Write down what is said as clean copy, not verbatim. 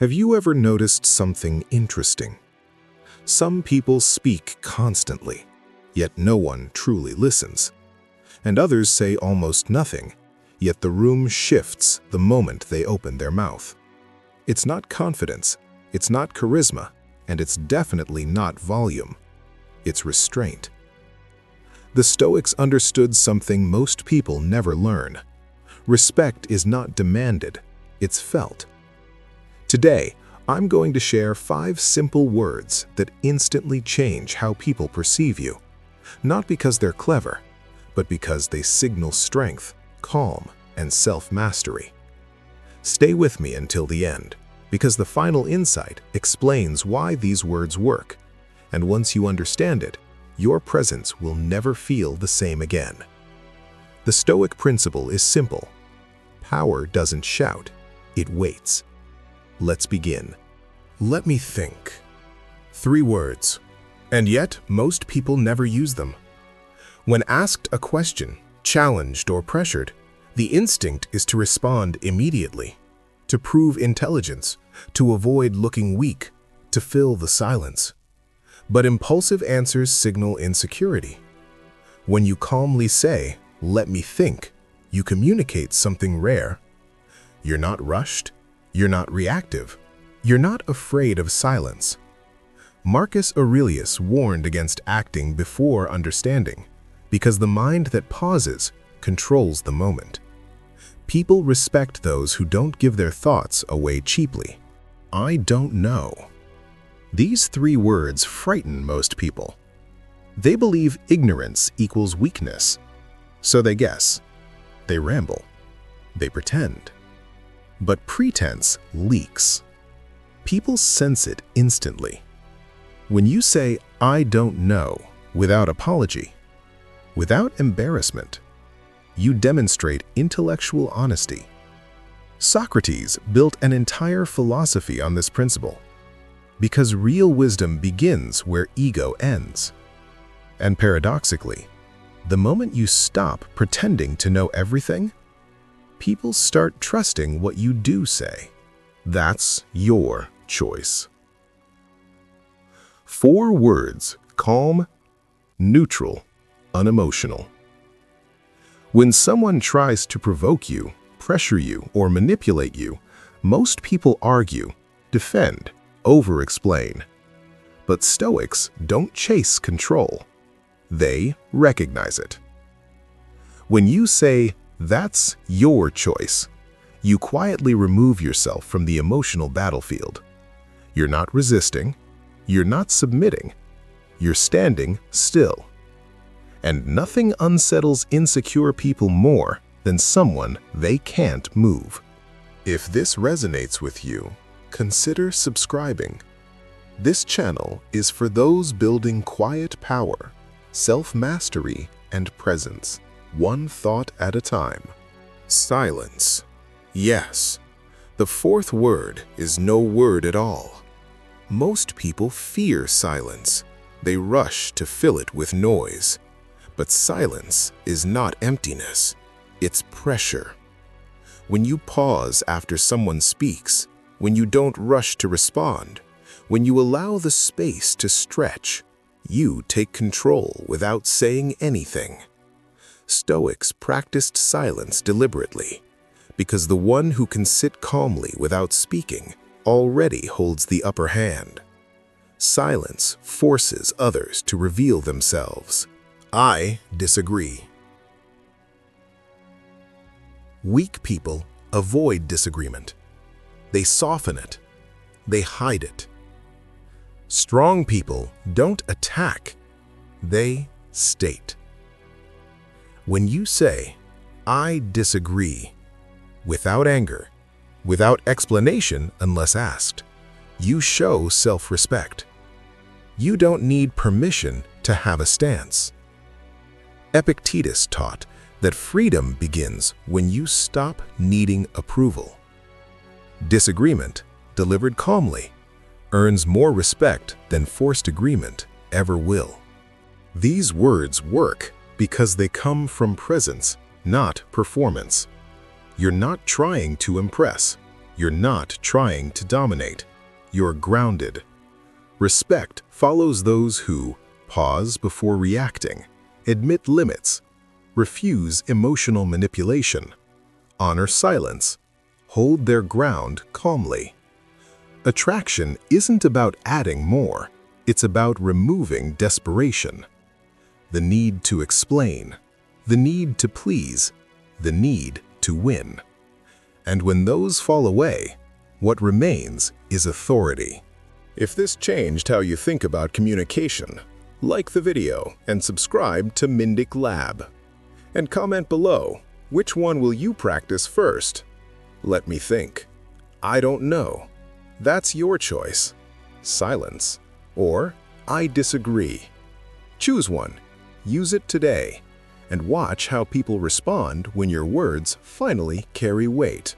Have you ever noticed something interesting? Some people speak constantly, yet no one truly listens. And others say almost nothing, yet the room shifts the moment they open their mouth. It's not confidence, it's not charisma, and it's definitely not volume. It's restraint. The Stoics understood something most people never learn. Respect is not demanded, it's felt. Today, I'm going to share 5 simple words that instantly change how people perceive you. Not because they're clever, but because they signal strength, calm, and self-mastery. Stay with me until the end, because the final insight explains why these words work. And once you understand it, your presence will never feel the same again. The Stoic principle is simple. Power doesn't shout, it waits. Let's begin. Let me think. 3 words, and yet most people never use them. When asked a question, challenged or pressured, the instinct is to respond immediately, to prove intelligence, to avoid looking weak, to fill the silence. But impulsive answers signal insecurity. When you calmly say, "Let me think," you communicate something rare. You're not rushed. You're not reactive. You're not afraid of silence. Marcus Aurelius warned against acting before understanding, because the mind that pauses controls the moment. People respect those who don't give their thoughts away cheaply. I don't know. These 3 words frighten most people. They believe ignorance equals weakness. So they guess. They ramble. They pretend. But pretense leaks. People sense it instantly. When you say, "I don't know," without apology, without embarrassment, you demonstrate intellectual honesty. Socrates built an entire philosophy on this principle, because real wisdom begins where ego ends. And paradoxically, the moment you stop pretending to know everything, people start trusting what you do say. That's your choice. 4 words: calm, neutral, unemotional. When someone tries to provoke you, pressure you, or manipulate you, most people argue, defend, over-explain. But Stoics don't chase control. They recognize it. When you say, "That's your choice," you quietly remove yourself from the emotional battlefield. You're not resisting. You're not submitting. You're standing still. And nothing unsettles insecure people more than someone they can't move. If this resonates with you, consider subscribing. This channel is for those building quiet power, self-mastery, and presence, one thought at a time. Silence. Yes. The 4th word is no word at all. Most people fear silence. They rush to fill it with noise. But silence is not emptiness. It's pressure. When you pause after someone speaks, when you don't rush to respond, when you allow the space to stretch, you take control without saying anything. Stoics practiced silence deliberately, because the one who can sit calmly without speaking already holds the upper hand. Silence forces others to reveal themselves. I disagree. Weak people avoid disagreement. They soften it. They hide it. Strong people don't attack. They state. When you say, "I disagree," without anger, without explanation unless asked, you show self-respect. You don't need permission to have a stance. Epictetus taught that freedom begins when you stop needing approval. Disagreement, delivered calmly, earns more respect than forced agreement ever will. These words work because they come from presence, not performance. You're not trying to impress. You're not trying to dominate. You're grounded. Respect follows those who pause before reacting, admit limits, refuse emotional manipulation, honor silence, hold their ground calmly. Attraction isn't about adding more, it's about removing desperation. The need to explain, the need to please, the need to win. And when those fall away, what remains is authority. If this changed how you think about communication, like the video and subscribe to Mindiq Lab. And comment below, which one will you practice first? Let me think. I don't know. That's your choice. Silence. Or, I disagree. Choose one. Use it today. And watch how people respond when your words finally carry weight.